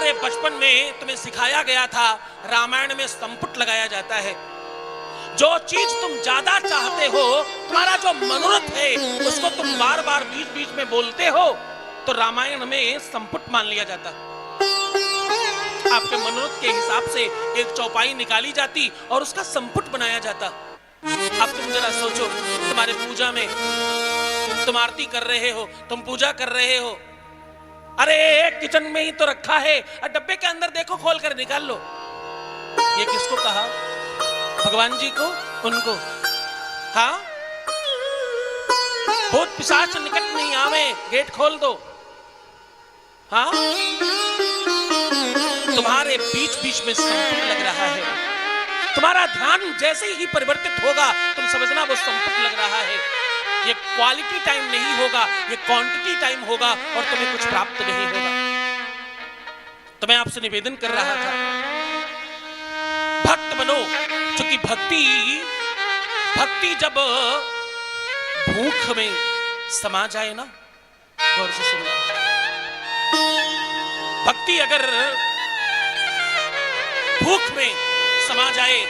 तुम्हारे बचपन में तुम्हें सिखाया गया था, रामायण में संपुट लगाया जाता है। जो चीज तुम ज्यादा चाहते हो, तुम्हारा जो मनोरथ है, उसको तुम बार बार बीच बीच में बोलते हो, तो रामायण में संपुट मान लिया जाता। आपके मनोरथ के हिसाब से एक चौपाई निकाली जाती और उसका संपुट बनाया जाता। अब तुम जरा सोचो, तुम्हारे पूजा में तुम आरती कर रहे हो, तुम पूजा कर रहे हो, अरे किचन में ही तो रखा है, डब्बे के अंदर देखो, खोल कर निकाल लो। ये किसको कहा? भगवान जी को? उनको? हाँ, भूत पिशाच निकट नहीं आवे, गेट खोल दो। हाँ, तुम्हारे बीच बीच में संपुट लग रहा है। तुम्हारा ध्यान जैसे ही परिवर्तित होगा, तुम समझना वो संपुट लग रहा है। ये क्वालिटी टाइम नहीं होगा, ये क्वांटिटी टाइम होगा और तुम्हें कुछ प्राप्त नहीं होगा। तो मैं आपसे निवेदन कर रहा था, भक्त बनो, क्योंकि भक्ति जब भूख में समा जाए ना, गौर से सुनना, भक्ति अगर भूख में समा जाए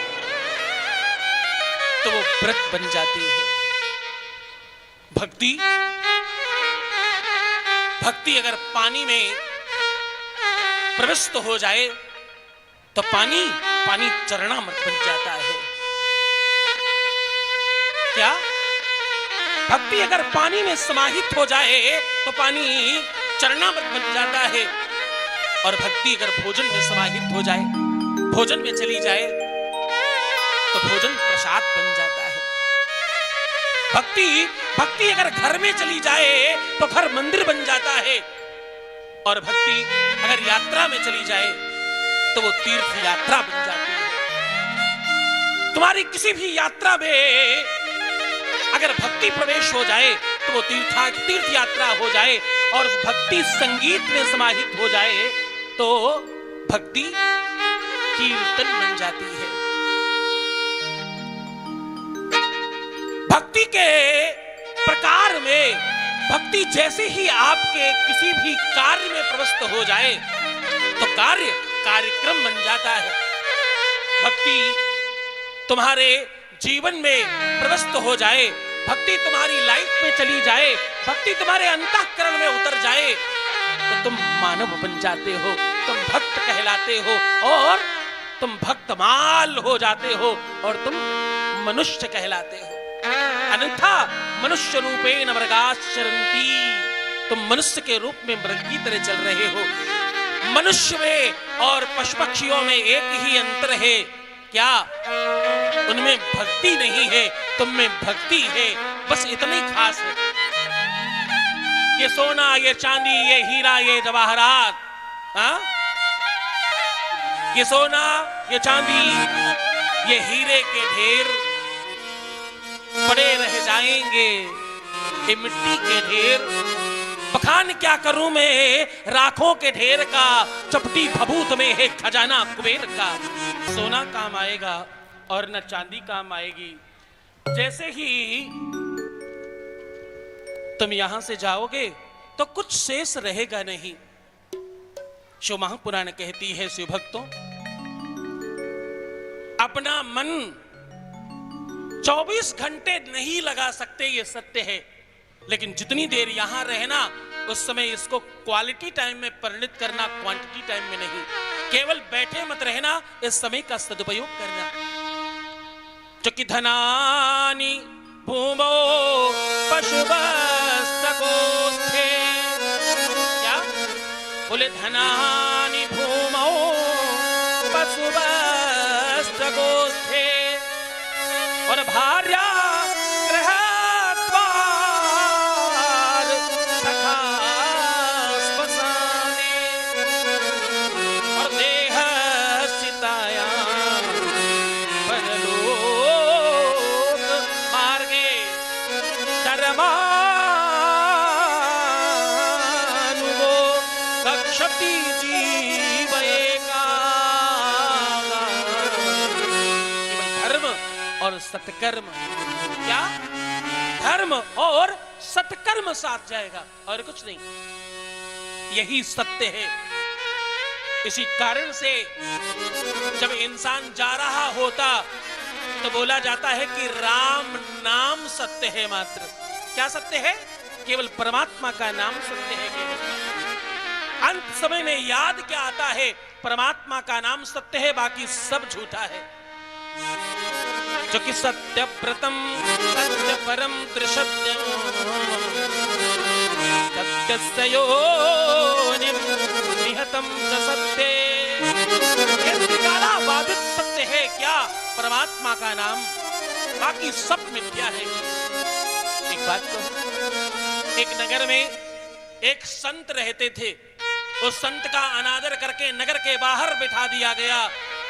तो वो व्रत बन जाती है। भक्ति अगर पानी में प्रविष्ट हो जाए तो पानी चरणामृत बन जाता है। क्या? भक्ति अगर पानी में समाहित हो जाए तो पानी चरणामृत बन जाता है। और भक्ति अगर भोजन में समाहित हो जाए, भोजन में चली जाए, तो भोजन प्रसाद बन जाता है। भक्ति अगर घर में चली जाए तो घर मंदिर बन जाता है। और भक्ति अगर यात्रा में चली जाए तो वो तीर्थ यात्रा बन जाती है। तुम्हारी किसी भी यात्रा में अगर भक्ति प्रवेश हो जाए तो वो तीर्थ यात्रा हो जाए। और भक्ति संगीत में समाहित हो जाए तो भक्ति कीर्तन बन जाती है। भक्ति के प्रकार में भक्ति जैसे ही आपके किसी भी कार्य में प्रविष्ट हो जाए तो कार्यक्रम बन जाता है। भक्ति तुम्हारे जीवन में प्रविष्ट हो जाए, भक्ति तुम्हारी लाइफ में चली जाए, भक्ति तुम्हारे अंतःकरण में उतर जाए तो तुम मानव बन जाते हो, तुम भक्त कहलाते हो और तुम भक्तमाल हो जाते हो और तुम मनुष्य कहलाते हो। अन्यथा मनुष्य रूपेण मृगाश्चरन्ति, तुम मनुष्य के रूप में मृग की तरह चल रहे हो। मनुष्य में और पशु पक्षियों में एक ही अंतर है, क्या? उनमें भक्ति नहीं है, तुम में भक्ति है, बस इतना ही खास है। ये सोना, ये चांदी, ये हीरा, ये जवाहरात, हाँ? ये सोना, ये चांदी, ये हीरे के ढेर पड़े रह जाएंगे, ये मिट्टी के ढेर। बखान क्या करूं मैं राखों के ढेर का, चपटी भभूत में है खजाना कुबेर का। सोना काम आएगा और न चांदी काम आएगी। जैसे ही तुम यहां से जाओगे तो कुछ शेष रहेगा नहीं। शिव महापुराण कहती है, शिव भक्तों, अपना मन 24 घंटे नहीं लगा सकते, ये सत्य है, लेकिन जितनी देर यहां रहना उस समय इसको क्वालिटी टाइम में परिणित करना, क्वांटिटी टाइम में नहीं। केवल बैठे मत रहना, इस समय का सदुपयोग करना। चुकी धनानि भूमो पशुवस्तकोस्थे, क्या बोले? धनानि भूमो पशुवस्तकोस्थे, और भार्या गृहद्वार सखा श्मशाने, और देह सितायां परलोक मार्गे धर्मानुगो कक्षति जीव एका। धर्म और सत्कर्म, क्या? धर्म और सत्कर्म साथ जाएगा और कुछ नहीं। यही सत्य है। इसी कारण से जब इंसान जा रहा होता तो बोला जाता है कि राम नाम सत्य है मात्र। क्या सत्य है? केवल परमात्मा का नाम सत्य है। केवल अंत समय में याद क्या आता है? परमात्मा का नाम सत्य है, बाकी सब झूठा है। जो कि सत्य व्रतम सत्य परम त्रिसत्यम सत्यस्यो निहतम च सत्य। निराला बाधित सत्य है क्या? परमात्मा का नाम, बाकी सब मिथ्या है। एक बात तो, एक नगर में एक संत रहते थे। उस संत का अनादर करके नगर के बाहर बिठा दिया गया।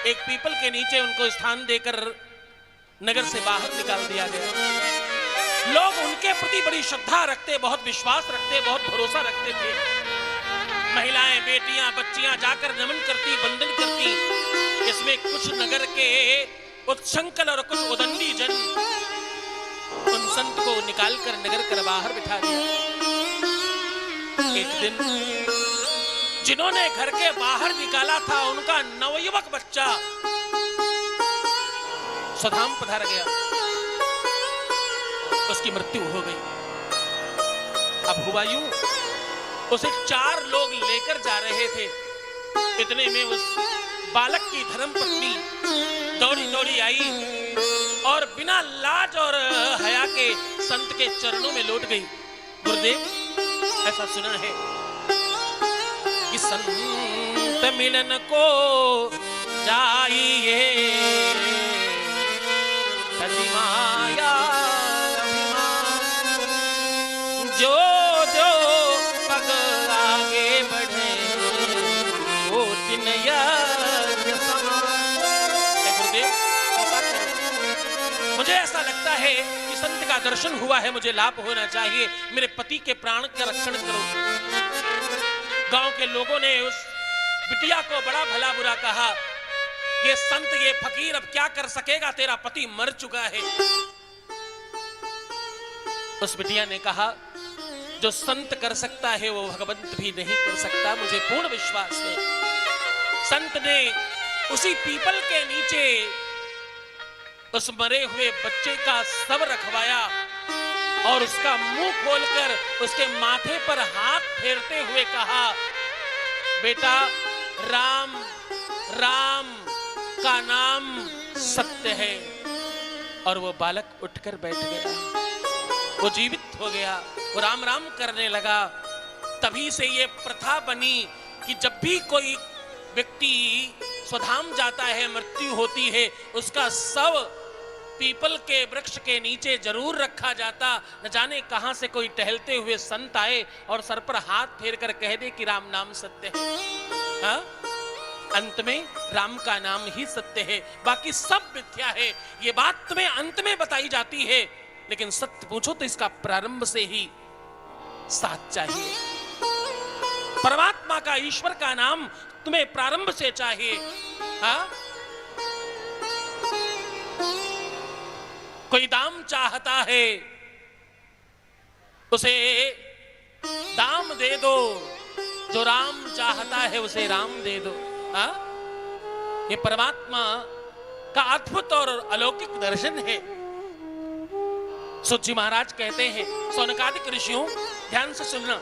एक पीपल के नीचे उनको स्थान देकर नगर से बाहर निकाल दिया गया। लोग उनके प्रति बड़ी श्रद्धा रखते, बहुत विश्वास रखते, बहुत भरोसा रखते थे। महिलाएं, बेटियां, बच्चियां जाकर नमन करती, वंदन करती। इसमें कुछ नगर के उत्संकल और कुछ उदंडी जन उन संत को निकालकर नगर कर बाहर बिठा दिया। एक दिन जिन्होंने घर के बाहर निकाला था, उनका नवयुवक बच्चा स्वधाम पधार गया, उसकी मृत्यु हो गई। अब हुआ यूं, उसे 4 लोग लेकर जा रहे थे। इतने में उस बालक की धर्मपत्नी दौड़ी दौड़ी आई और बिना लाज और हया के संत के चरणों में लौट गई। गुरुदेव, ऐसा सुना है कि संत मिलन को जाइए, माया जो जो पग आगे बढ़े वो दिन यज्ञ समान। गुरुदेव, मुझे ऐसा लगता है कि संत का दर्शन हुआ है, मुझे लाभ होना चाहिए। मेरे पति के प्राण का रक्षण करो। गांव के लोगों ने उस बिटिया को बड़ा भला बुरा कहा। ये संत, ये फकीर अब क्या कर सकेगा, तेरा पति मर चुका है। उस बिटिया ने कहा, जो संत कर सकता है वो भगवंत भी नहीं कर सकता, मुझे पूर्ण विश्वास है। संत ने उसी पीपल के नीचे उस मरे हुए बच्चे का शव रखवाया और उसका मुंह खोलकर उसके माथे पर हाथ फेरते हुए कहा, बेटा, राम राम का नाम सत्य है। और वो बालक उठकर बैठ गया, वो जीवित हो गया, वो राम राम करने लगा। तभी से ये प्रथा बनी कि जब भी कोई व्यक्ति स्वधाम जाता है, मृत्यु होती है, उसका शव पीपल के वृक्ष के नीचे जरूर रखा जाता। न जाने कहां से कोई टहलते हुए संत आए और सर पर हाथ फेर कर कह दे कि राम नाम सत्य है। हा? अंत में राम का नाम ही सत्य है, बाकी सब मिथ्या है। ये बात तुम्हें अंत में बताई जाती है, लेकिन सत्य पूछो तो इसका प्रारंभ से ही साथ चाहिए। परमात्मा का, ईश्वर का नाम तुम्हें प्रारंभ से चाहिए। हाँ? कोई दाम चाहता है, उसे दाम दे दो। जो राम चाहता है उसे राम दे दो। हाँ? ये परमात्मा का अद्भुत और अलौकिक दर्शन है। सूत जी महाराज कहते हैं, सौनकादिक ऋषियों, ध्यान से सुनना।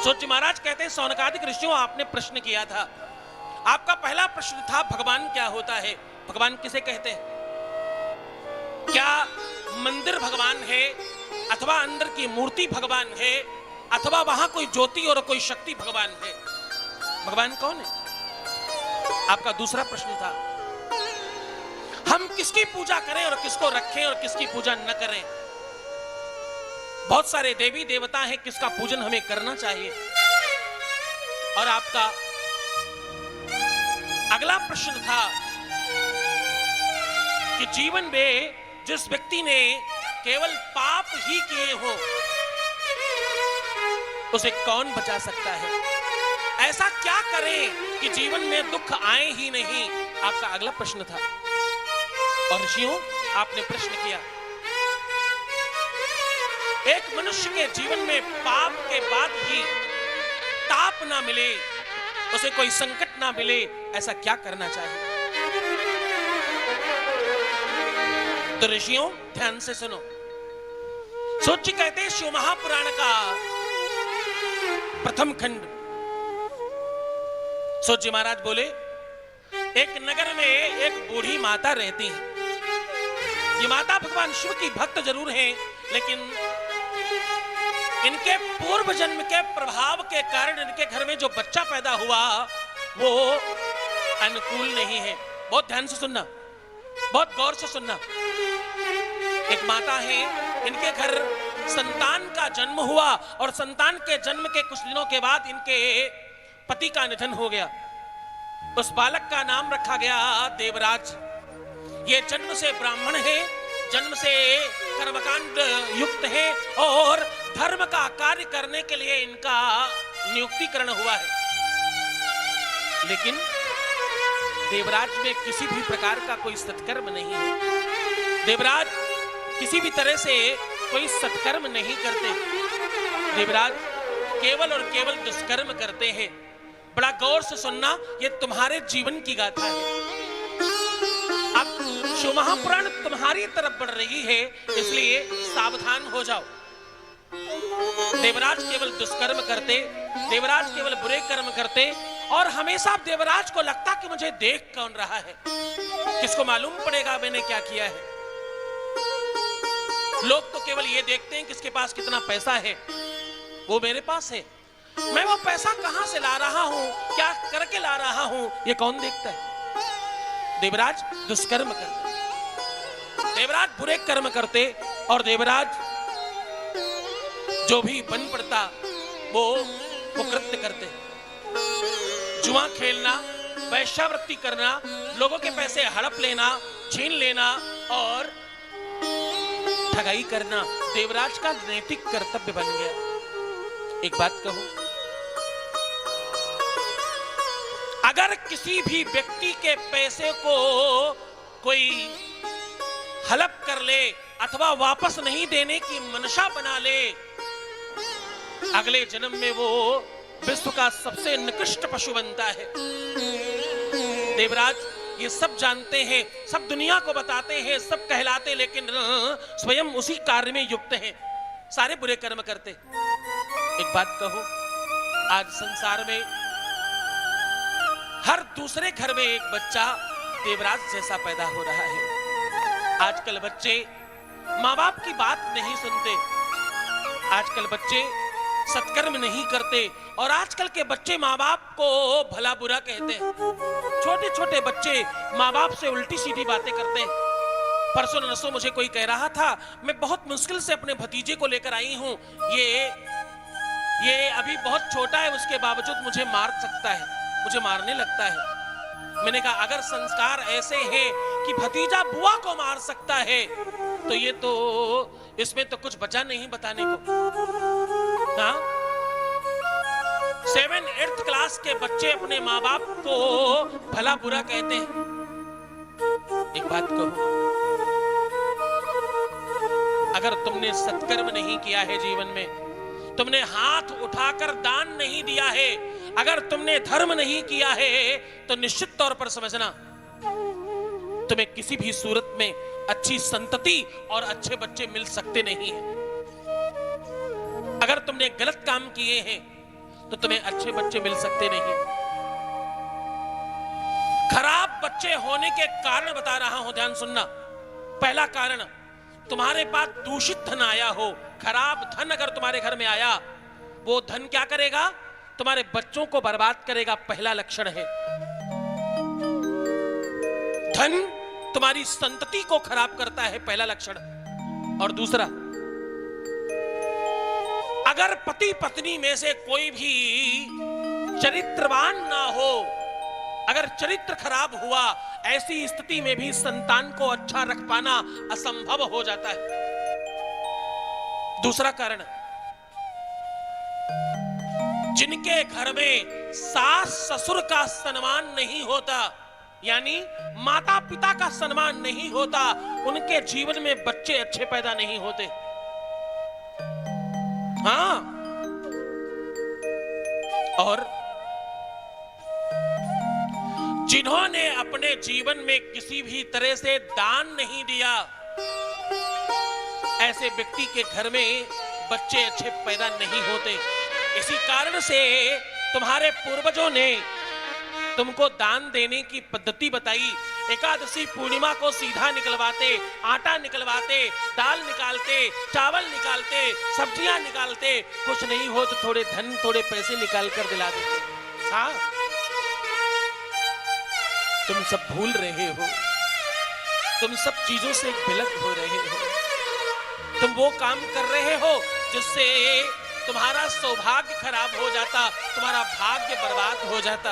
सूत जी महाराज कहते हैं, सौनकादिक ऋषियों, आपने प्रश्न किया था। आपका पहला प्रश्न था, भगवान क्या होता है? भगवान किसे कहते हैं? क्या मंदिर भगवान है, अथवा अंदर की मूर्ति भगवान है, अथवा वहां कोई ज्योति और कोई शक्ति भगवान है? भगवान कौन है? आपका दूसरा प्रश्न था, हम किसकी पूजा करें और किसको रखें और किसकी पूजा न करें? बहुत सारे देवी देवता हैं, किसका पूजन हमें करना चाहिए? और आपका अगला प्रश्न था कि जीवन में जिस व्यक्ति ने केवल पाप ही किए हो, उसे कौन बचा सकता है? ऐसा क्या करें कि जीवन में दुख आए ही नहीं? आपका अगला प्रश्न था। और ऋषियों, आपने प्रश्न किया, एक मनुष्य के जीवन में पाप के बाद भी ताप ना मिले, उसे कोई संकट ना मिले, ऐसा क्या करना चाहिए? तो ऋषियों ध्यान से सुनो। सूत जी कहते हैं शिव महापुराण का प्रथम खंड। सूत जी महाराज बोले, एक नगर में एक बूढ़ी माता रहती है। ये माता भगवान शिव की भक्त जरूर हैं, लेकिन इनके पूर्व जन्म के प्रभाव के कारण इनके घर में जो बच्चा पैदा हुआ वो अनुकूल नहीं है। बहुत ध्यान से सुनना, बहुत गौर से सुनना। एक माता है, इनके घर संतान का जन्म हुआ और संतान के जन्म के कुछ दिनों के बाद इनके पति का निधन हो गया। उस बालक का नाम रखा गया देवराज। ये जन्म से ब्राह्मण है, जन्म से कर्मकांड युक्त है और धर्म का कार्य करने के लिए इनका नियुक्तिकरण हुआ है। लेकिन देवराज में किसी भी प्रकार का कोई सत्कर्म नहीं है। देवराज किसी भी तरह से कोई सत्कर्म नहीं करते। देवराज केवल और केवल दुष्कर्म करते हैं। बड़ा गौर से सुनना, ये तुम्हारे जीवन की गाथा है। अब शिव महापुराण तुम्हारी तरफ बढ़ रही है, इसलिए सावधान हो जाओ। देवराज केवल दुष्कर्म करते, देवराज केवल बुरे कर्म करते और हमेशा देवराज को लगता कि मुझे देख कौन रहा है, किसको मालूम पड़ेगा मैंने क्या किया है। लोग तो केवल ये देखते हैं किसके पास कितना पैसा है, वो मेरे पास है, मैं वो पैसा कहां से ला रहा हूं, क्या करके ला रहा हूं, ये कौन देखता है। देवराज दुष्कर्म करते, देवराज बुरे कर्म करते और देवराज जो भी बन पड़ता वो कृत्य करते। जुआ खेलना, वैश्यावृत्ति करना, लोगों के पैसे हड़प लेना, छीन लेना और ठगाई करना देवराज का नैतिक कर्तव्य बन गया। एक बात कहूं, अगर किसी भी व्यक्ति के पैसे को कोई हड़प कर ले अथवा वापस नहीं देने की मनशा बना ले, अगले जन्म में वो विश्व का सबसे निकृष्ट पशु बनता है। देवराज ये सब जानते हैं, सब दुनिया को बताते हैं, सब कहलाते, लेकिन स्वयं उसी कार्य में युक्त हैं, सारे बुरे कर्म करते। एक बात कहो, आज संसार में हर दूसरे घर में एक बच्चा देवराज जैसा पैदा हो रहा है। आजकल बच्चे माँ बाप की बात नहीं सुनते, आजकल बच्चे सत्कर्म नहीं करते और आजकल के बच्चे माँ बाप को भला बुरा कहते हैं। छोटे छोटे बच्चे माँ बाप से उल्टी सीधी बातें करते हैं। परसों नरसों मुझे कोई कह रहा था, मैं बहुत मुश्किल से अपने भतीजे को लेकर आई हूं, ये अभी बहुत छोटा है, उसके बावजूद मुझे मार सकता है, मुझे मारने लगता है। मैंने कहा अगर संस्कार ऐसे हैं कि भतीजा बुआ को मार सकता है तो ये तो इसमें तो कुछ बचा नहीं बताने को। हाँ, 7-8 क्लास के बच्चे अपने माँ बाप को भला बुरा कहते हैं। एक बात कहो, अगर तुमने सत्कर्म नहीं किया है जीवन में, तुमने हाथ उठाकर दान नहीं दिया है, अगर तुमने धर्म नहीं किया है, तो निश्चित तौर पर समझना तुम्हें किसी भी सूरत में अच्छी संतति और अच्छे बच्चे मिल सकते नहीं हैं। अगर तुमने गलत काम किए हैं तो तुम्हें अच्छे बच्चे मिल सकते नहीं। खराब बच्चे होने के कारण बता रहा हूं, ध्यान सुनना। पहला कारण, तुम्हारे पास दूषित धन आया हो। खराब धन अगर तुम्हारे घर में आया, वो धन क्या करेगा? तुम्हारे बच्चों को बर्बाद करेगा, पहला लक्षण है। धन तुम्हारी संतति को खराब करता है, पहला लक्षण। और दूसरा, अगर पति पत्नी में से कोई भी चरित्रवान ना हो, अगर चरित्र खराब हुआ, ऐसी स्थिति में भी संतान को अच्छा रख पाना असंभव हो जाता है। दूसरा कारण, जिनके घर में सास ससुर का सम्मान नहीं होता, यानी माता पिता का सम्मान नहीं होता, उनके जीवन में बच्चे अच्छे पैदा नहीं होते। हाँ, और जिन्होंने अपने जीवन में किसी भी तरह से दान नहीं दिया, ऐसे व्यक्ति के घर में बच्चे अच्छे पैदा नहीं होते। इसी कारण से तुम्हारे पूर्वजों ने तुमको दान देने की पद्धति बताई। एकादशी पूर्णिमा को सीधा निकलवाते, आटा निकलवाते, दाल निकालते, चावल निकालते, सब्जियां निकालते, कुछ नहीं हो तो थोड़े धन थोड़े पैसे निकाल कर दिला देते। हाँ, तुम सब भूल रहे हो, तुम सब चीजों से विलग हो रहे हो। तुम वो काम कर रहे हो जिससे तुम्हारा सौभाग्य खराब हो जाता, तुम्हारा भाग्य बर्बाद हो जाता।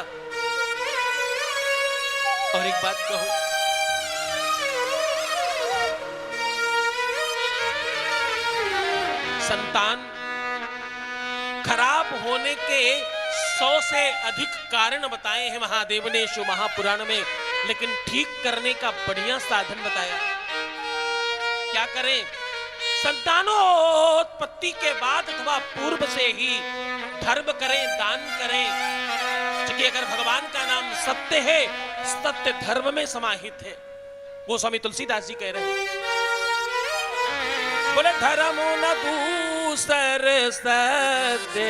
और एक बात कहूं, संतान खराब होने के 100 से अधिक कारण बताए हैं महादेव ने शिव महापुराण में, लेकिन ठीक करने का बढ़िया साधन बताया। क्या करें? संतानोत्पत्ति के बाद अथवा पूर्व से ही धर्म करें, दान करें। क्योंकि अगर भगवान का नाम सत्य है, सत्य धर्म में समाहित है। वो स्वामी तुलसीदास जी कह रहे हैं, बोले धर्म न दूसर सत्य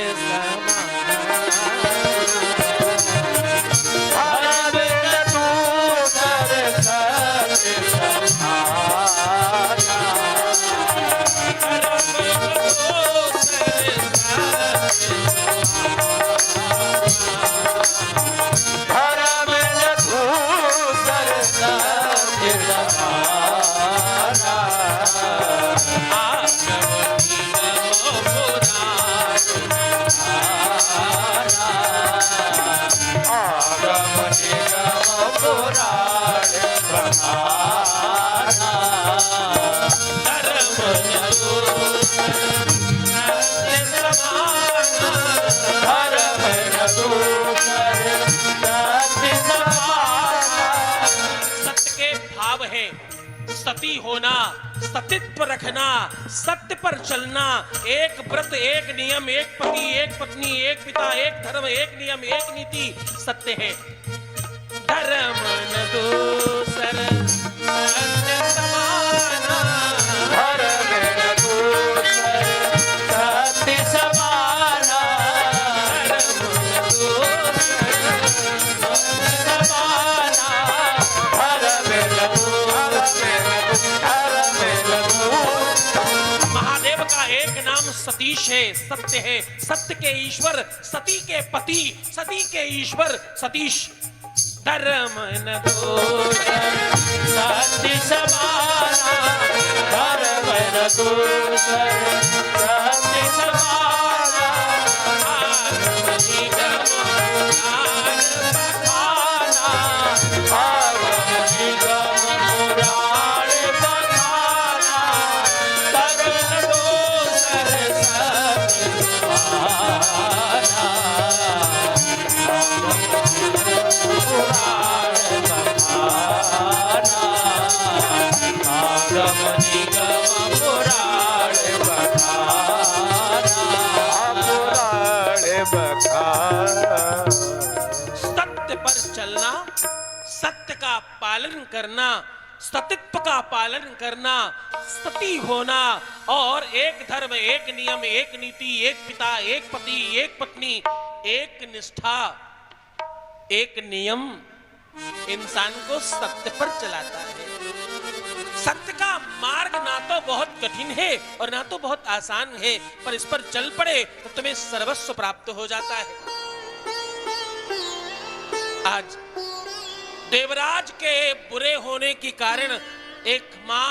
सती होना, सतीत्व रखना, सत्य पर चलना, एक व्रत, एक नियम, एक पति, एक पत्नी, एक पिता, एक धर्म, एक नियम, एक नीति सत्य है। धर्म न दूसर सत्य समाना, धर्म न दूसर सत्य समाना, धर्म न दूसर सत्य समाना, धर्म न महादेव का एक नाम सतीश है, सत्य है, सत्य के ईश्वर, सती के पति, सती के ईश्वर सतीश। धर्म न दूसर सत्य समाना, धर्म न दूसर सत्य समाना, आगम निगम पुराण बखाना, आगम निगम पुराण बखाना, धर्म न दूसर सत्य समाना, सत्य पर चलना, सत्य का पालन करना, सतीत्व का पालन करना, सती होना और एक धर्म, एक नियम, एक नीति, एक पिता, एक पति, एक पत्नी, एक निष्ठा, एक नियम इंसान को सत्य पर चलाता है। सत्य का मार्ग ना तो बहुत कठिन है और ना तो बहुत आसान है, पर इस पर चल पड़े तो तुम्हें सर्वस्व प्राप्त हो जाता है। आज देवराज के बुरे होने के कारण एक माँ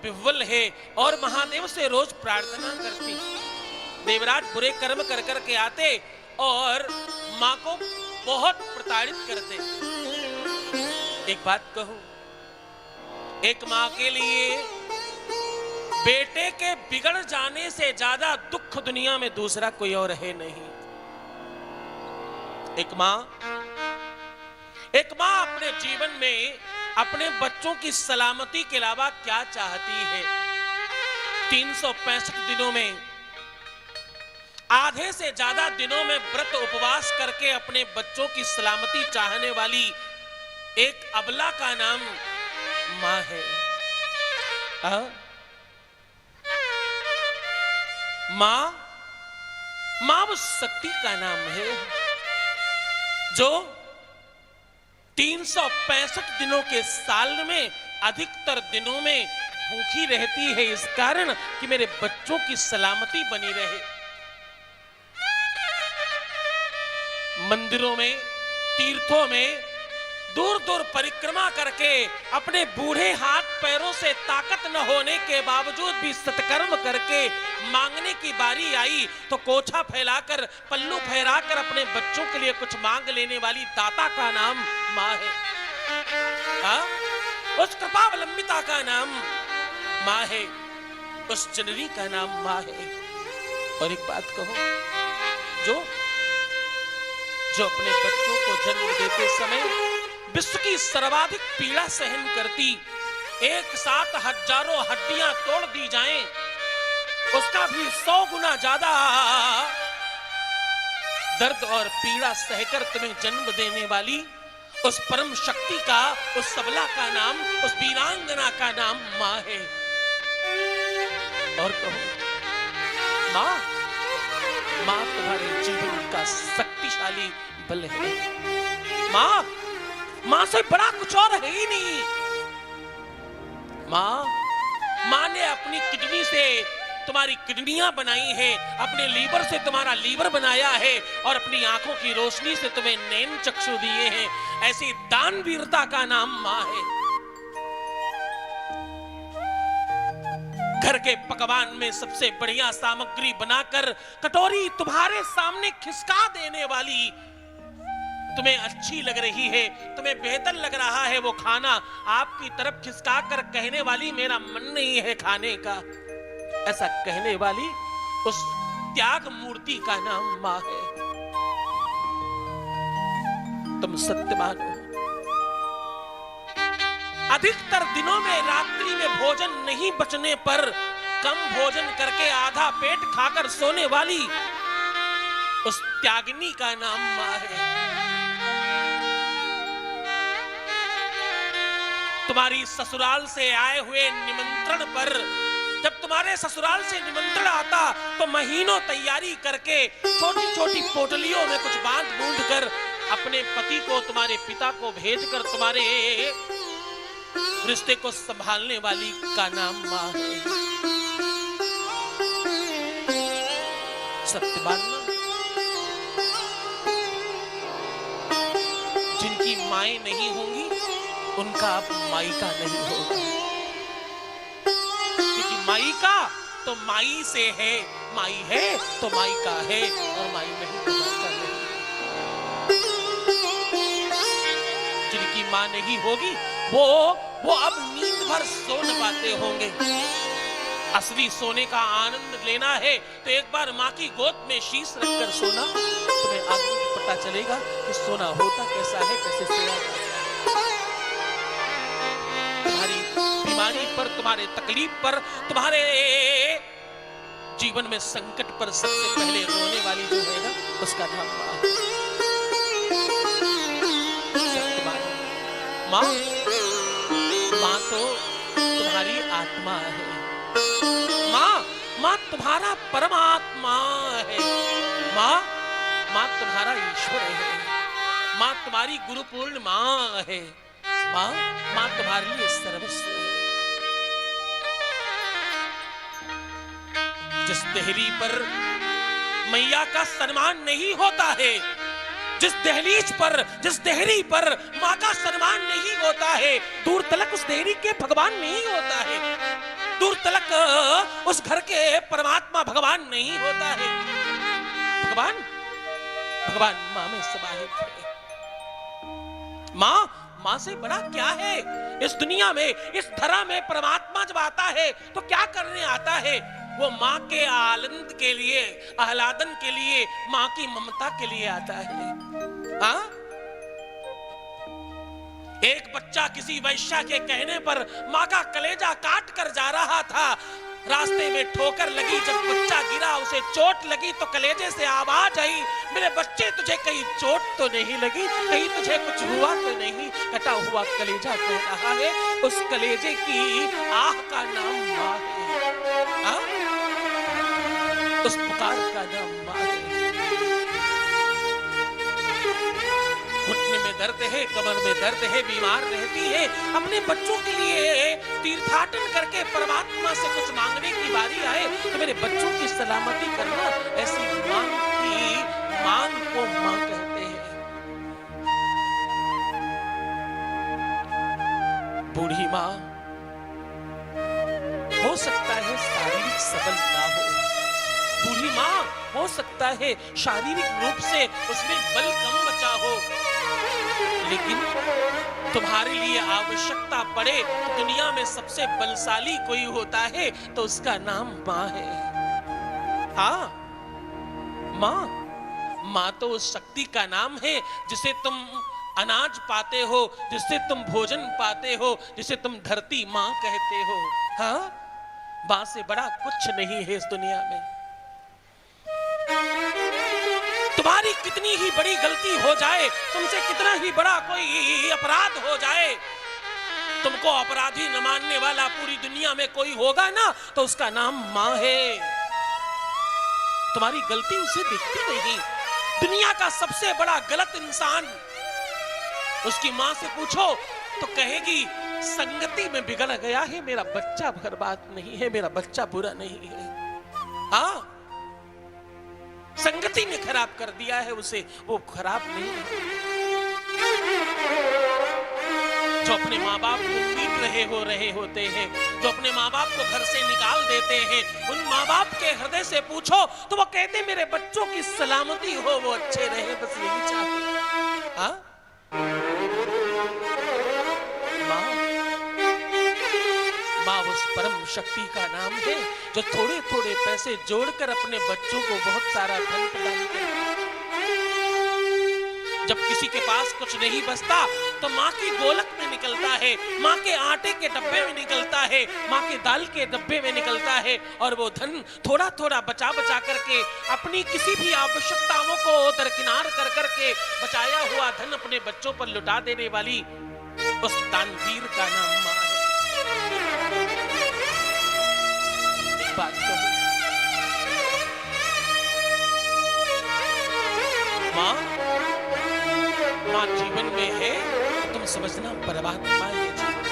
विह्वल है और महादेव से रोज प्रार्थना करती। देवराज बुरे कर्म कर कर के आते और माँ को बहुत प्रताड़ित करते। एक बात कहूं, एक माँ के लिए बेटे के बिगड़ जाने से ज्यादा दुख दुनिया में दूसरा कोई और है नहीं। एक माँ अपने जीवन में अपने बच्चों की सलामती के अलावा क्या चाहती है? 365 दिनों में आधे से ज्यादा दिनों में व्रत उपवास करके अपने बच्चों की सलामती चाहने वाली एक अबला का नाम मां है। मां उस शक्ति का नाम है जो 365 दिनों के साल में अधिकतर दिनों में भूखी रहती है, इस कारण कि मेरे बच्चों की सलामती बनी रहे। मंदिरों में, तीर्थों में दूर दूर परिक्रमा करके अपने बूढ़े हाथ पैरों से ताकत न होने के बावजूद भी सत्कर्म करके मांगने की बारी आई तो कोछा फैलाकर, पल्लू फहराकर अपने बच्चों के लिए कुछ मांग लेने वाली दाता का नाम मां है। उस कृपावलंबिता का नाम मां है, उस जननी का नाम मां है। और एक बात कहो, जो अपने बच्चों को जन्म देते समय विश्व की सर्वाधिक पीड़ा सहन करती, एक साथ हजारों हड्डियां तोड़ दी जाएं, उसका भी 100 गुना ज्यादा दर्द और पीड़ा सहकर तुम्हें जन्म देने वाली उस परम शक्ति का, उस सबला का नाम, उस वीरांगना का नाम मां है। और कहो, मां तुम्हारे जीवन का शक्तिशाली बल है। मां से बड़ा कुछ और है ही नहीं। मां ने अपनी किडनी से तुम्हारी किडनियां बनाई है, अपने लीवर से तुम्हारा लीवर बनाया है और अपनी आंखों की रोशनी से तुम्हें नैन चक्षु दिए हैं। ऐसी दानवीरता का नाम मां है। घर के पकवान में सबसे बढ़िया सामग्री बनाकर कटोरी तुम्हारे सामने खिसका देने वाली, तुम्हें अच्छी लग रही है, तुम्हें बेहतर लग रहा है वो खाना, आपकी तरफ खिसका कर कहने वाली मेरा मन नहीं है खाने का, ऐसा कहने वाली उस त्याग मूर्ति का नाम मां है। तुम सत्यवान हो। अधिकतर दिनों में रात्रि में भोजन नहीं बचने पर कम भोजन करके आधा पेट खाकर सोने वाली उस त्यागिनी का नाम मां है। तुम्हारी ससुराल से आए हुए निमंत्रण पर, जब तुम्हारे ससुराल से निमंत्रण आता तो महीनों तैयारी करके छोटी छोटी पोटलियों में कुछ बांध बूंद कर अपने पति को, तुम्हारे पिता को भेजकर तुम्हारे रिश्ते को संभालने वाली का नाम मां है। सत्यवान, जिनकी माएं नहीं होंगी उनका अब मायका नहीं होगा, क्योंकि मायका तो माई से है, माई है तो मायका है, और माई नहीं तो मायका नहीं। जिनकी मां नहीं होगी वो अब नींद भर सो न पाते होंगे। असली सोने का आनंद लेना है तो एक बार मां की गोद में शीश रखकर सोना, तुम्हें आनंद पता चलेगा कि सोना होता कैसा है, कैसे सोया जाता है। तुम्हारी बीमारी पर, तुम्हारे तकलीफ पर, तुम्हारे जीवन में संकट पर सबसे पहले रोने वाली जो है ना, उसका नाम मां। मां तो तुम्हारी आत्मा है। मां तुम्हारा परमात्मा है। मां तुम्हारा ईश्वर है। मां तुम्हारी गुरुपूर्ण मां है। मां तुम्हारे लिए सर्वस्व है। जिस देहरी पर मैया का सम्मान नहीं होता है, जिस दहलीज पर, जिस देहरी पर मां का सम्मान नहीं होता है, दूर तलक उस देहरी के भगवान नहीं होता है, दूर तलक उस घर के परमात्मा भगवान नहीं होता है। भगवान मां में समाहित है। मां से बड़ा क्या है इस दुनिया में, इस धरा में। परमात्मा जब आता है तो क्या करने आता है? वो मां के आनंद के लिए, आह्लादन के लिए, मां की ममता के लिए आता है। एक बच्चा किसी वैश्या के कहने पर मां का कलेजा काट कर जा रहा था। रास्ते में ठोकर लगी, जब बच्चा गिरा उसे चोट लगी तो कलेजे से आवाज आई, मेरे बच्चे तुझे कहीं चोट तो नहीं लगी, कहीं तुझे कुछ हुआ तो नहीं। कटा हुआ कलेजा कह रहा है, उस कलेजे की आह का नाम माँ है, उस पुकार का नाम माँ है। घुटने में दर्द है, कमर में दर्द है, बीमार रहती है, अपने बच्चों के लिए तीर्थाटन करके परमात्मा से कुछ मांगने की बारी आए तो मेरे बच्चों की सलामती करना, ऐसी मांग की मांग को मां कहते हैं। बूढ़ी मां हो सकता है शारीरिक सबल ना हो, बूढ़ी मां हो सकता है शारीरिक रूप से उसमें बल कम बचा हो, लेकिन तुम्हारे लिए आवश्यकता पड़े तो दुनिया में सबसे बलशाली कोई होता है तो उसका नाम मां है। हाँ, मां तो उस शक्ति का नाम है जिसे तुम अनाज पाते हो, जिससे तुम भोजन पाते हो, जिसे तुम धरती मां कहते हो। हाँ, मां से बड़ा कुछ नहीं है इस दुनिया में। तुम्हारी कितनी ही बड़ी गलती हो जाए, तुमसे कितना ही बड़ा कोई अपराध हो जाए, तुमको अपराधी न मानने वाला पूरी दुनिया में कोई होगा ना तो उसका नाम मां है। तुम्हारी गलती उसे दिखती नहीं। दुनिया का सबसे बड़ा गलत इंसान, उसकी मां से पूछो तो कहेगी संगति में बिगड़ गया है, मेरा बच्चा बर्बाद नहीं है, मेरा बच्चा बुरा नहीं है। हाँ, संगति ने खराब कर दिया है उसे, वो खराब नहीं है। जो अपने माँ बाप को पीट रहे होते हैं, जो अपने माँ बाप को घर से निकाल देते हैं, उन माँ बाप के हृदय से पूछो तो वो कहते मेरे बच्चों की सलामती हो, वो अच्छे रहे, बस यही चाहते। हाँ, माँ उस परम शक्ति का नाम है जो थोड़े थोड़े पैसे जोड़कर अपने बच्चों को बहुत सारा धन प्रदान करती है। जब किसी के पास कुछ नहीं बचता तो माँ की गोलक में निकलता है, माँ के आटे के डब्बे में निकलता है, माँ के दाल के डब्बे में निकलता है, और वो धन थोड़ा थोड़ा बचा बचा करके अपनी किसी भी आवश्यकताओं को दरकिनार कर करके बचाया हुआ धन अपने बच्चों पर लुटा देने वाली उस दानवीर का नाम माँ है। बात कहूं, मां जीवन में है तो तुम समझना परमात्मा है जीवन।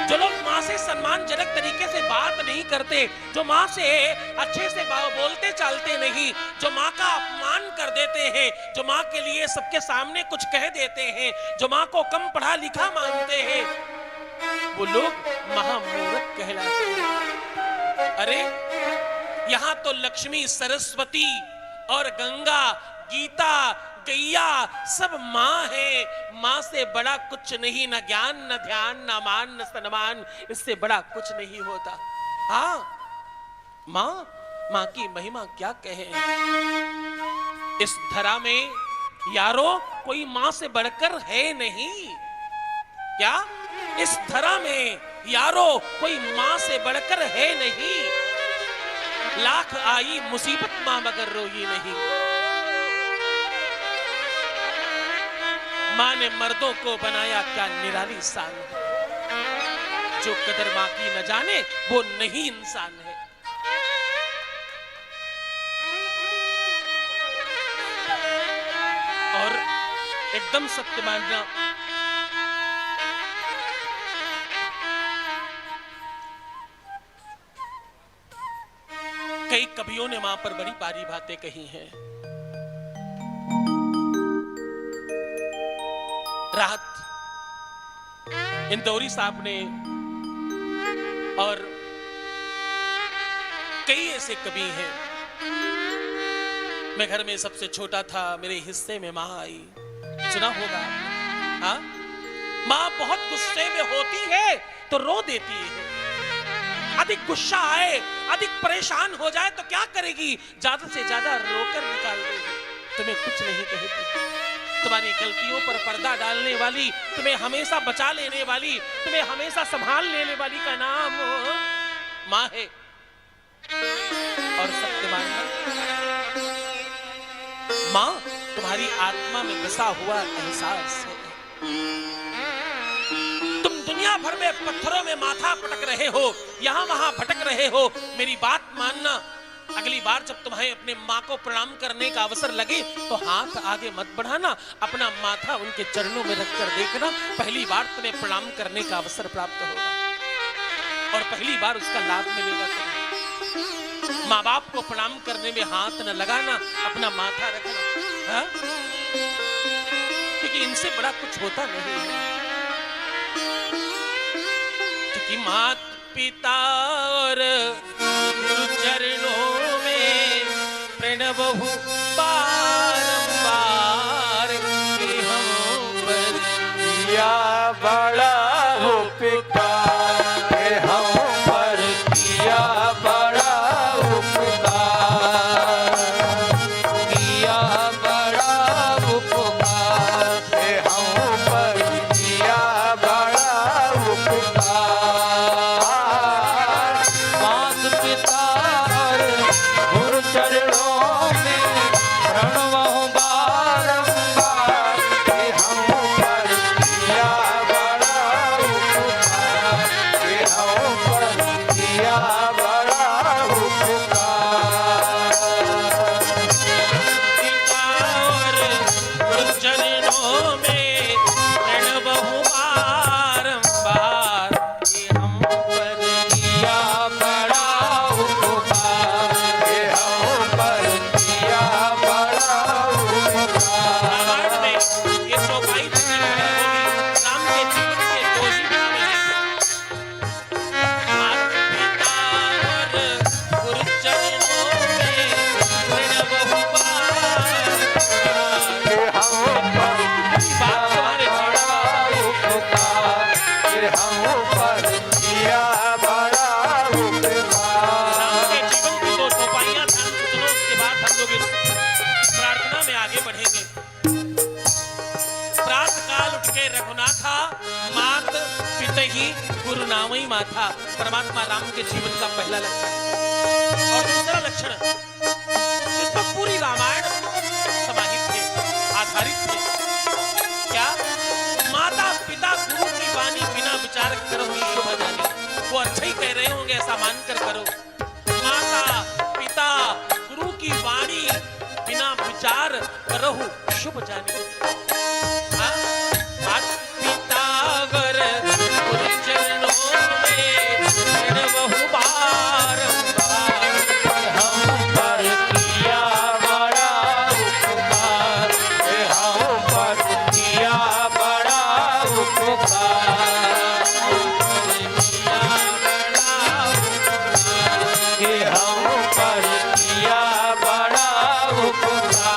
जो लोग मां से सम्मानजनक तरीके से बात नहीं करते, जो मां से अच्छे से बोलते चालते नहीं, जो मां का अपमान कर देते हैं, जो मां के लिए सबके सामने कुछ कह देते हैं, जो मां को कम पढ़ा लिखा मानते हैं, वो लोग महामूर्ख कहलाते हैं। अरे यहां तो लक्ष्मी, सरस्वती और गंगा, गीता, गैया सब मां है। मां से बड़ा कुछ नहीं, न ज्ञान, न ध्यान, न मान, न सम्मान, इससे बड़ा कुछ नहीं होता। हाँ, मां की महिमा क्या कहे। इस धरा में यारो कोई मां से बढ़कर है नहीं। क्या इस धरा में यारो कोई मां से बढ़कर है नहीं। लाख आई मुसीबत मां मगर रोई नहीं। मां ने मर्दों को बनाया क्या निराली शान है। जो कदर मां की न जाने वो नहीं इंसान है। और एकदम सत्य मानना, कई कवियों ने मां पर बड़ी भारी बातें कही हैं। राहत इंदौरी साहब ने और कई ऐसे कवि हैं। मैं घर में सबसे छोटा था, मेरे हिस्से में मां आई, सुना होगा। हाँ, मां बहुत गुस्से में होती है तो रो देती है। अधिक गुस्सा आए, अधिक परेशान हो जाए तो क्या करेगी? ज्यादा से ज्यादा रोकर निकाल देगी, तुम्हें कुछ नहीं कहती। तुम्हारी गलतियों पर पर्दा डालने वाली, तुम्हें हमेशा बचा लेने वाली, तुम्हें हमेशा संभाल लेने वाली का नाम माँ है। और सत्य मानना, माँ तुम्हारी आत्मा में बसा हुआ एहसास है। तुम दुनिया भर में पत्थरों में माथा पटक रहे हो, यहां वहां भटक रहे हो, मेरी बात मानना, अगली बार जब तुम्हें अपने माँ को प्रणाम करने का अवसर लगे तो हाथ आगे मत बढ़ाना, अपना माथा उनके चरणों में रखकर देखना, पहली बार तुम्हें प्रणाम करने का अवसर प्राप्त होगा और पहली बार उसका लाभ मिलेगा तुम्हें। माँ बाप को प्रणाम करने में हाथ न लगाना, अपना माथा रखना, हा? क्योंकि इनसे बड़ा कुछ होता नहीं है। क्योंकि माता पिता और गुरु चरणों में प्रणव हूँ बारंबार, कि हम पर किया बड़ा उपकार, हम पर किया बड़ा उपकार, किया बड़ा उपकार, हम पर किया बड़ा उपकार। माता पिता और गुरु चरणों में प्रणव हूँ बारंबार, कि हम पर किया बड़ा उपकार, कि हम पर किया बड़ा उपकार। पिता और गुरु चरणों में प्रणव हूँ बारंबार, कि हम पर किया बड़ा उपकार, कि हम पर किया बड़ा उपकार। रामायण में ये चौपाई जितनी बड़ी होगी, राम के जीवन के दो ही भाग हैं। माता पिता और गुरु चरणों में प्रणव हूँ बारंबार। कि हम पर बात तुम्हारे बड़ा उपकार, कि हम पर किया बड़ा उपकार। राम के जीवन की दो चौपाइयां ध्यान से सुनो, उसके बाद हम लोग इस प्रार्थना में आगे बढ़ेंगे। प्रात काल उठ के रघुनाथा, मात पितहि गुरु नामई माथा, परमात्मा राम के जीवन का पहला लक्षण। और दूसरा लक्षण, इस पर पूरी रामायण समाहित थे, आधारित थे। क्या? माता पिता गुरु की वाणी बिना विचार करो शुभ जानी। वो अच्छा ही कह रहे होंगे, ऐसा मानकर करो। माता पिता गुरु की वाणी बिना विचार करहु शुभ जानी। हाँ? माता पिता वर गुरु चरणों में प्रणव बारंबार, हम पर किया बड़ा उपकार, कि हम पर किया बड़ा उपकार, कि हम पर किया बड़ा उपकार।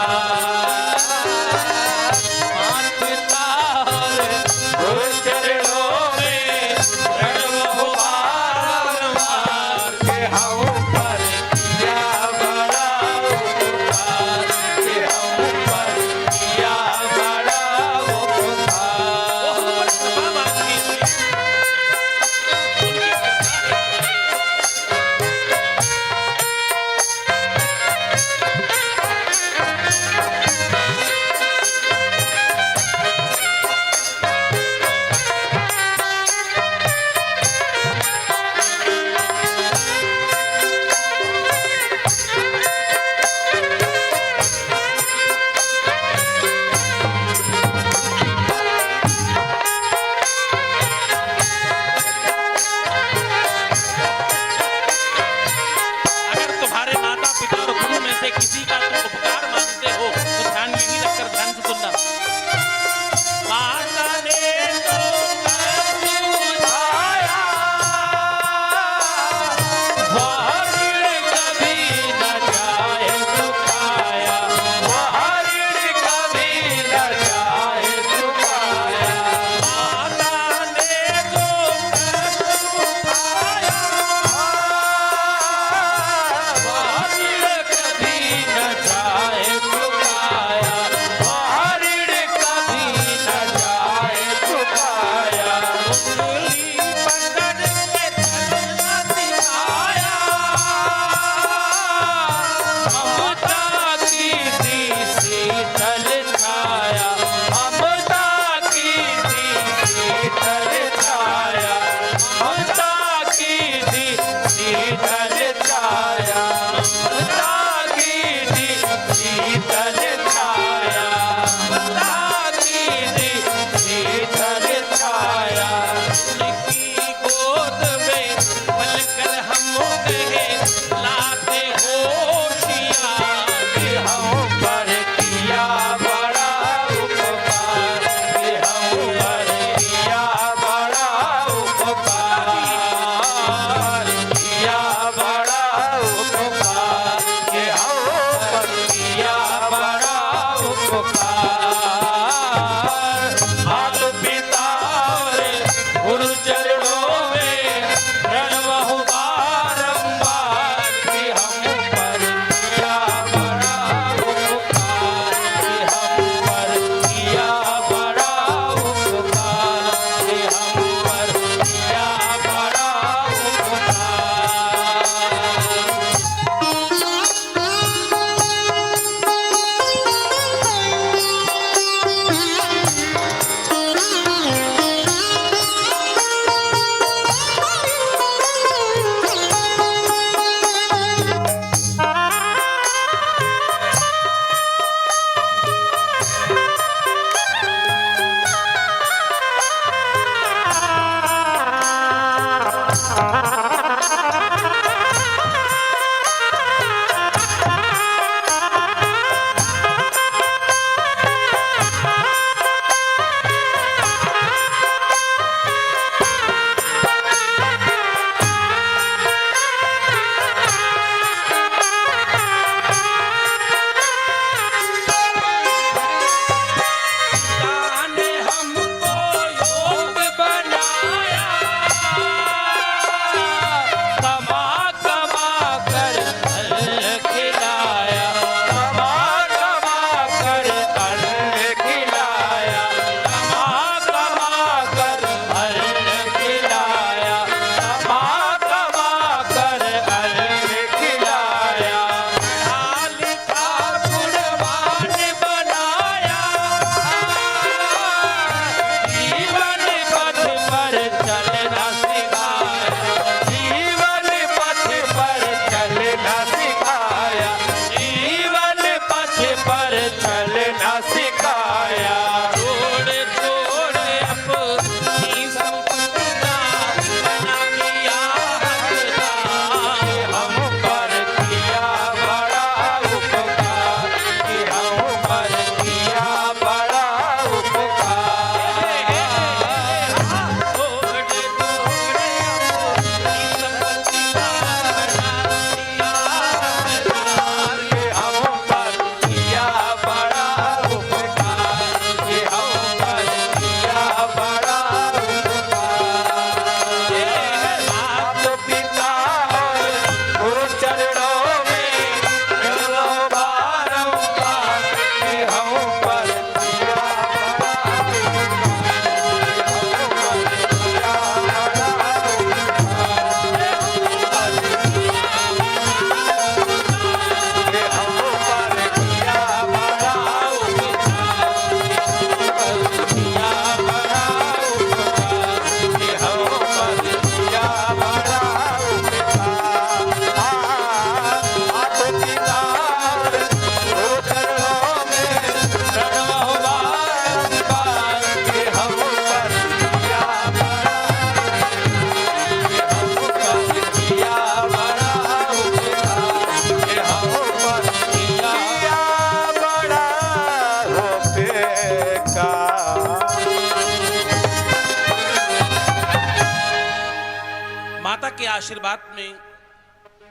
आशीर्वाद में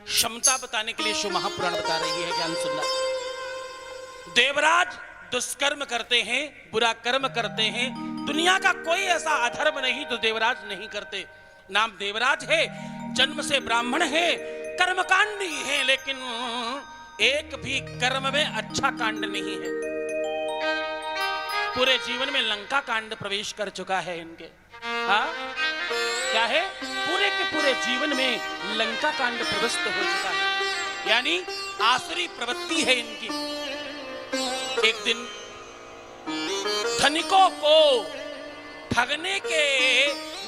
क्षमता बताने के लिए शिव महापुराण बता रही है। ज्ञान सुनना, देवराज दुष्कर्म करते हैं, बुरा कर्म करते हैं। दुनिया का कोई ऐसा अधर्म नहीं तो देवराज नहीं करते। नाम देवराज है, जन्म से ब्राह्मण है, कर्मकांडी है, लेकिन एक भी कर्म में अच्छा कांड नहीं है। पूरे जीवन में लंका कांड प्रवेश कर चुका है इनके। हाँ, क्या है? पूरे के पूरे जीवन में लंका कांड प्रविष्ट हो चुका है, यानी आसुरी प्रवृत्ति है इनकी। एक दिन धनिकों को ठगने के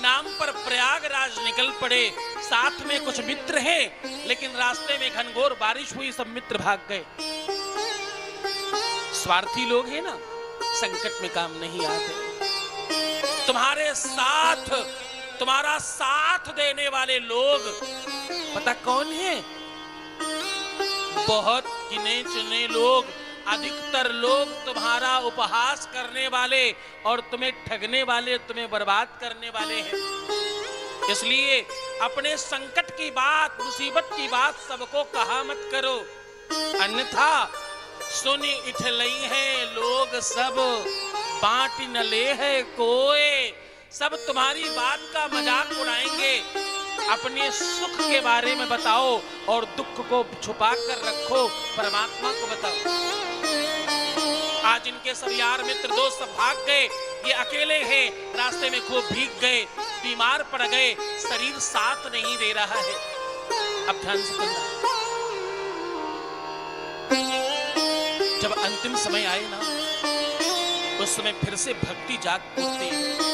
नाम पर प्रयागराज निकल पड़े। साथ में कुछ मित्र हैं, लेकिन रास्ते में घनघोर बारिश हुई, सब मित्र भाग गए। स्वार्थी लोग हैं ना, संकट में काम नहीं आते। तुम्हारा साथ देने वाले लोग पता कौन है? बहुत गिने चुने लोग, अधिकतर लोग तुम्हारा उपहास करने वाले और तुम्हें ठगने वाले, तुम्हें बर्बाद करने वाले हैं। इसलिए अपने संकट की बात, मुसीबत की बात सबको कहा मत करो, अन्यथा सुनी इठलई है लोग सब, बांट न ले है कोई। सब तुम्हारी बात का मजाक उड़ाएंगे। अपने सुख के बारे में बताओ और दुख को छुपा कर रखो, परमात्मा को बताओ। आज इनके सब यार मित्र दोस्त सब भाग गए, ये अकेले हैं, रास्ते में खूब भीग गए, बीमार पड़ गए, शरीर साथ नहीं दे रहा है। अब ध्यान से सुनना, जब अंतिम समय आए ना, उस समय फिर से भक्ति जाग उठती है।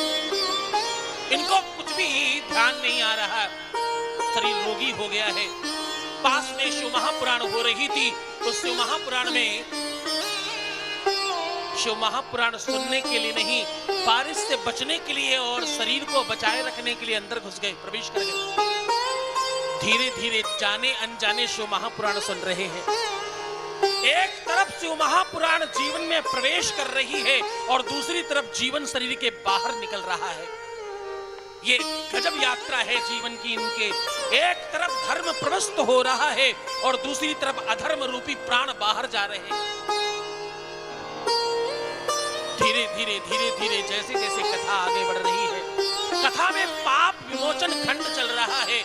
इनको कुछ भी ध्यान नहीं आ रहा, शरीर रोगी हो गया है। पास में शिव महापुराण हो रही थी, उस शिव महापुराण में शिव महापुराण सुनने के लिए नहीं, बारिश से बचने के लिए और शरीर को बचाए रखने के लिए अंदर घुस गए, प्रवेश कर गए। धीरे धीरे जाने अनजाने शिव महापुराण सुन रहे हैं। एक तरफ शिव महापुराण जीवन में प्रवेश कर रही है और दूसरी तरफ जीवन शरीर के बाहर निकल रहा है। ये गजब यात्रा है जीवन की इनके। एक तरफ धर्म प्रविष्ट हो रहा है और दूसरी तरफ अधर्म रूपी प्राण बाहर जा रहे हैं। धीरे धीरे धीरे धीरे जैसे जैसे कथा आगे बढ़ रही है, कथा में पाप विमोचन खंड चल रहा है।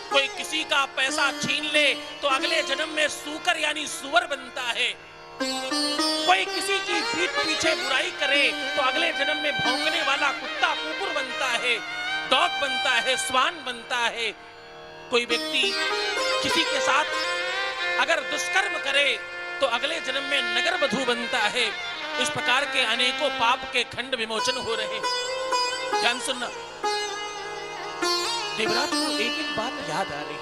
कोई किसी का पैसा छीन ले तो अगले जन्म में सूकर यानी सुअर बनता है। कोई किसी की पीठ पीछे बुराई करे तो अगले जन्म में भौंकने वाला कुत्ता कुकुर बनता है, डॉग बनता है, स्वान बनता है। कोई व्यक्ति किसी के साथ अगर दुष्कर्म करे तो अगले जन्म में नगर वधू बनता है। इस प्रकार के अनेकों पाप के खंड विमोचन हो रहे। ध्यान सुनना, देवराज को एक एक बात याद आ रही है।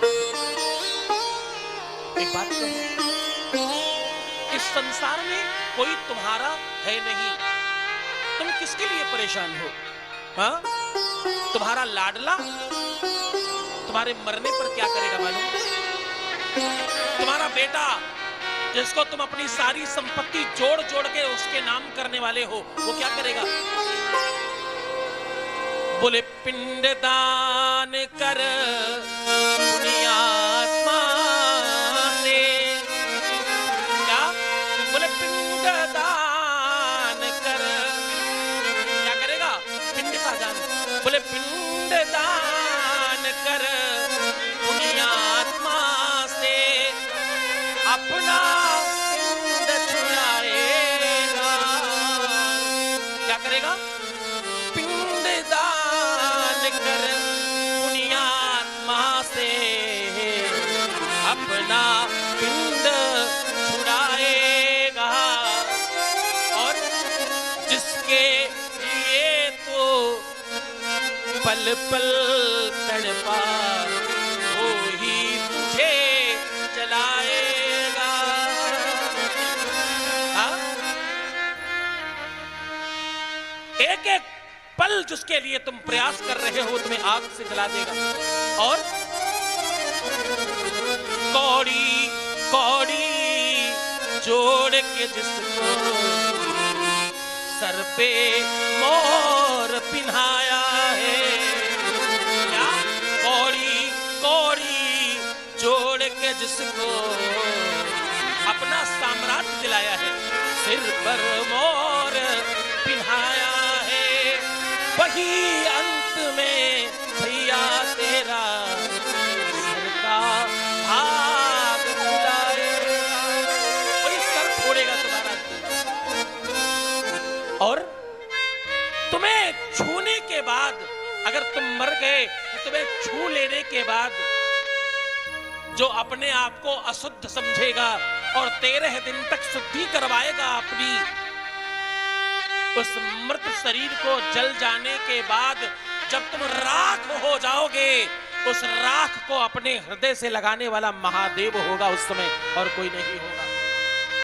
एक बात कहूं, इस संसार में कोई तुम्हारा है नहीं, तुम किसके लिए परेशान हो? हाँ, तुम्हारा लाडला तुम्हारे मरने पर क्या करेगा मालूम? तुम्हारा बेटा जिसको तुम अपनी सारी संपत्ति जोड़ जोड़ के उसके नाम करने वाले हो, वो क्या करेगा? बोले पिंडदान कर पुण्यात्मा ने, क्या बोले? पिंडदान कर, क्या करेगा? पिंड का दान। बोले पिंडदान कर पुण्यात्मा से अपना पिंड छुड़ाएगा। क्या करेगा? अपना पिंड छुड़ाएगा। और जिसके लिए तो पल पल तड़पा, वो ही तुझे जलाएगा। हाँ? एक एक पल जिसके लिए तुम प्रयास कर रहे हो तुम्हें आग से जला देगा। और कौड़ी कौड़ी जोड़ के जिसको सर पे मोर पिन्हाया है, क्या? कौड़ी कौड़ी जिसको अपना साम्राज्य दिलाया है, सिर पर मोर पिन्हाया है, वही अंत में भैया तेरा सर का भाग बुलाएगा, वही सर फोड़ेगा तुम्हारा। और तुम्हें छूने के बाद, अगर तुम मर गए तो तुम्हें छू लेने के बाद जो अपने आप को अशुद्ध समझेगा और 13 दिन तक शुद्धि करवाएगा अपनी, उस मृत शरीर को जल जाने के बाद जब तुम राख हो जाओगे, उस राख को अपने हृदय से लगाने वाला महादेव होगा उस समय, और कोई नहीं होगा।